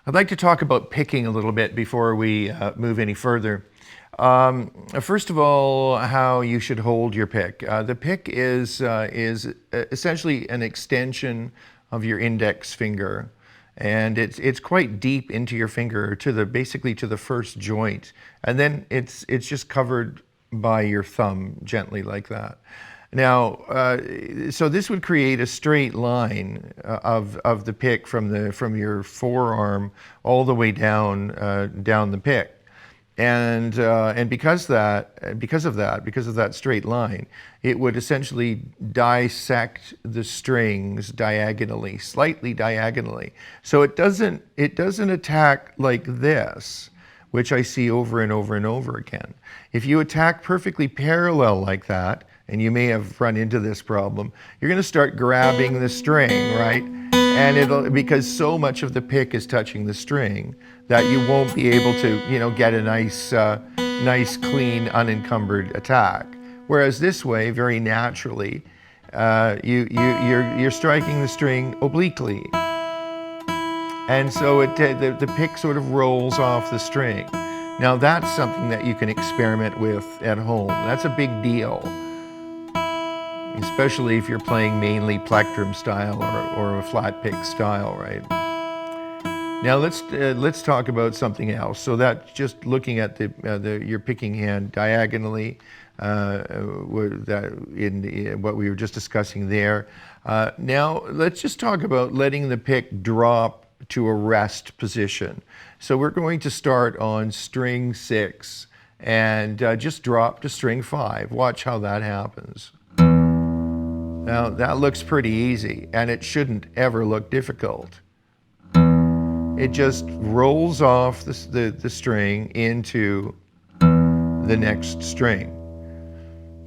I'd like to talk about picking a little bit before we move any further. First of all, how you should hold your pick. The pick is essentially an extension of your index finger, and it's quite deep into your finger basically to the first joint, and then it's just covered by your thumb gently like that. Now, so this would create a straight line of the pick from your forearm all the way down the pick, and because of that straight line, it would essentially dissect the strings diagonally, slightly diagonally. So it doesn't attack like this, which I see over and over and over again. If you attack perfectly parallel like that, and you may have run into this problem, you're going to start grabbing the string, right? And because so much of the pick is touching the string that you won't be able to, get a nice, clean, unencumbered attack. Whereas this way, very naturally, you're striking the string obliquely, and so the pick sort of rolls off the string. Now that's something that you can experiment with at home. That's a big deal, especially if you're playing mainly Plectrum style or a Flatpick style, right? Now let's talk about something else. So that's just looking at your picking hand diagonally, in what we were just discussing there. Now let's just talk about letting the pick drop to a rest position. So we're going to start on string 6 and just drop to string 5. Watch how that happens. Now that looks pretty easy, and it shouldn't ever look difficult. It just rolls off the string into the next string.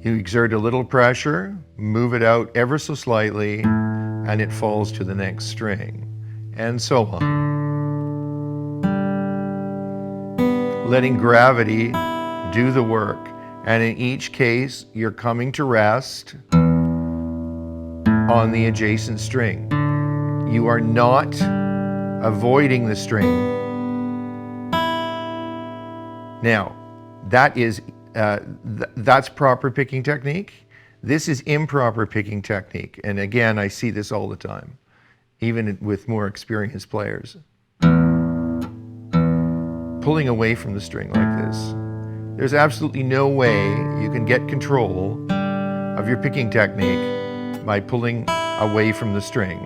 You exert a little pressure, move it out ever so slightly, and it falls to the next string, and so on. Letting gravity do the work, and in each case, you're coming to rest on the adjacent string. You are not avoiding the string. Now, that's proper picking technique. This is improper picking technique, and again, I see this all the time, even with more experienced players. Pulling away from the string like this. There's absolutely no way you can get control of your picking technique by pulling away from the string.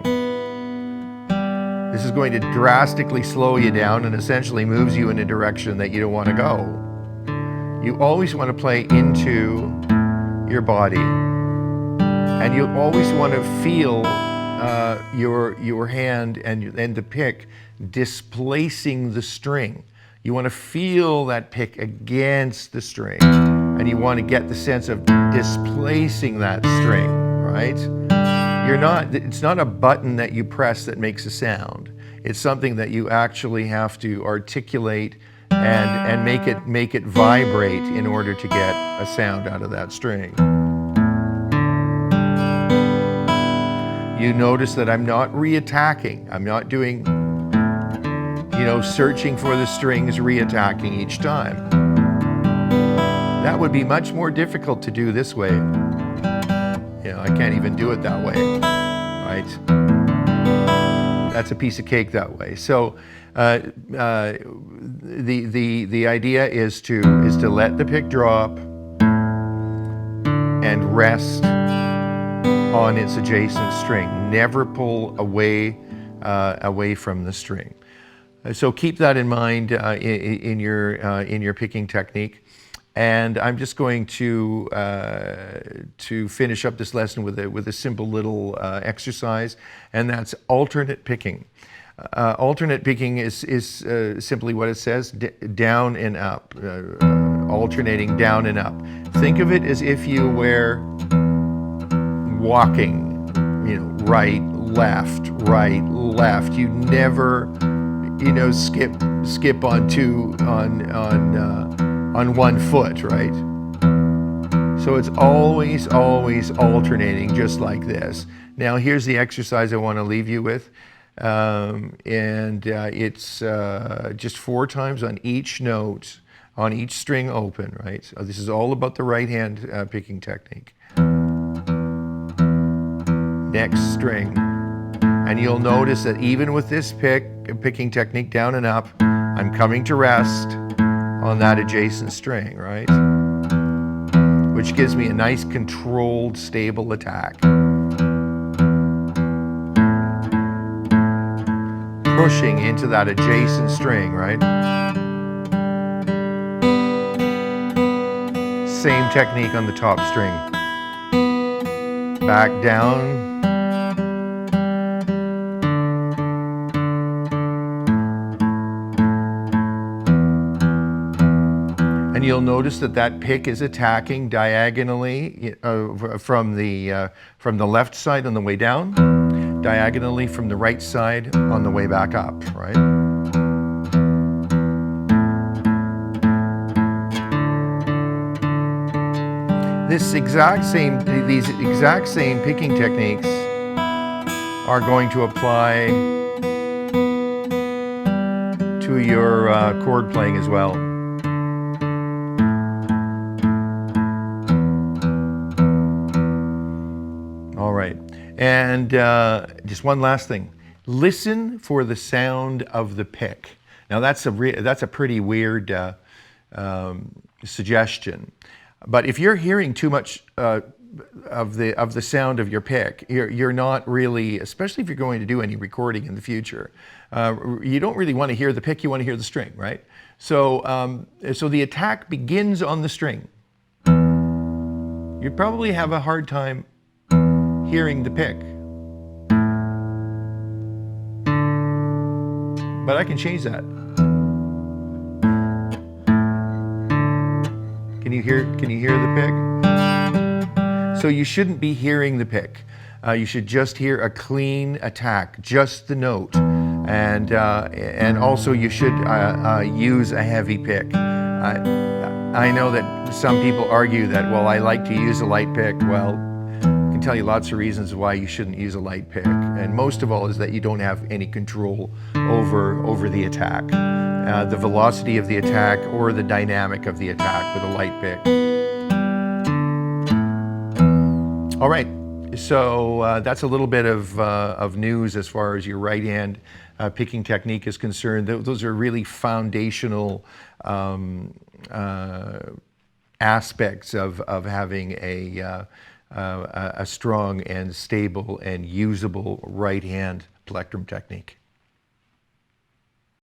This is going to drastically slow you down and essentially moves you in a direction that you don't want to go. You always want to play into your body, and you always want to feel your hand and the pick displacing the string. You want to feel that pick against the string, and you want to get the sense of displacing that string, right? It's not a button that you press that makes a sound. It's something that you actually have to articulate and make it vibrate in order to get a sound out of that string. You notice that I'm not re-attacking. I'm not doing, searching for the strings, re-attacking each time. That would be much more difficult to do this way. I can't even do it that way, right? That's a piece of cake that way. So the idea is to let the pick drop and rest on its adjacent string. Never pull away from the string. So keep that in mind in your picking technique. And I'm just going to finish up this lesson with a simple little exercise, and that's alternate picking. Alternate picking is simply what it says: down and up, alternating down and up. Think of it as if you were walking, right, left, right, left. You never, skip on one foot, right? So it's always alternating just like this. Now here's the exercise I want to leave you with. It's just 4 times on each note, on each string open, right? So this is all about the right hand picking technique. Next string. And you'll notice that even with this picking technique down and up, I'm coming to rest on that adjacent string, right? Which gives me a nice controlled, stable attack. Pushing into that adjacent string, right? Same technique on the top string. Back down. And you'll notice that that pick is attacking diagonally from the left side on the way down, diagonally from the right side on the way back up, right? These exact same picking techniques are going to apply to your chord playing as well. All right, and just one last thing. Listen for the sound of the pick. Now that's a pretty weird suggestion, but if you're hearing too much of the sound of your pick, you're not really, especially if you're going to do any recording in the future, you don't really want to hear the pick. You want to hear the string, right? So so the attack begins on the string. You probably have a hard time hearing the pick. But I can change that. Can you hear the pick? So you shouldn't be hearing the pick. You should just hear a clean attack, just the note. And also you should use a heavy pick. I know that some people argue that, well, I like to use a light pick. Well, I can tell you lots of reasons why you shouldn't use a light pick. And most of all is that you don't have any control over the attack. The velocity of the attack or the dynamic of the attack with a light pick. All right, so that's a little bit of news as far as your right hand picking technique is concerned. Those are really foundational aspects of having a strong and stable and usable right hand plectrum technique.